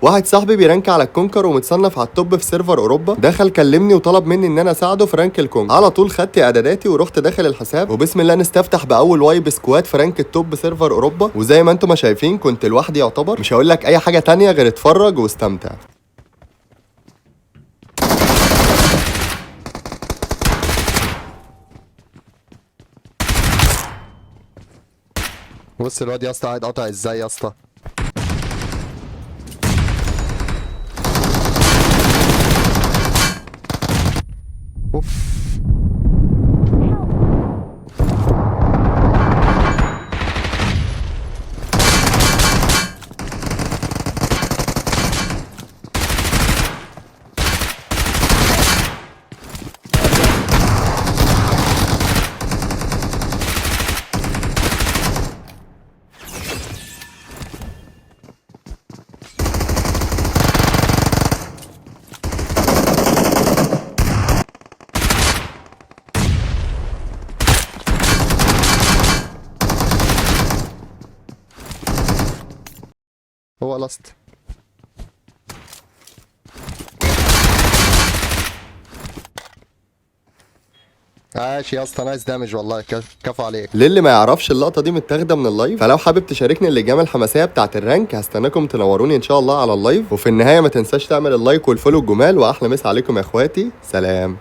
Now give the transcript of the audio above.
واحد صاحبي بيرانك على الكونكر ومتصنف على التوب في سيرفر اوروبا، دخل كلمني وطلب مني ان انا اساعده في رانك الكونكر. على طول خدت اعداداتي ورحت داخل الحساب، وبسم الله نستفتح باول وايب سكواد في رانك التوب سيرفر اوروبا. وزي ما انتم ما شايفين كنت لوحدي يعتبر. مش هقول لك اي حاجه تانية غير اتفرج واستمتع. بص الواد يا اسطى قاعد قاطع ازاي يا اسطى. اوف. هو لاست. ماشي يا اسطى، نايس دامج والله، كفو عليك. للي ما يعرفش اللقطه دي متاخده من اللايف، فلو حابب تشاركني اللجام الحماسيه بتاعه الرانك هستناكم تنوروني ان شاء الله على اللايف. وفي النهايه ما تنساش تعمل اللايك والفولو الجمال، واحلى مسا عليكم يا اخواتي، سلام.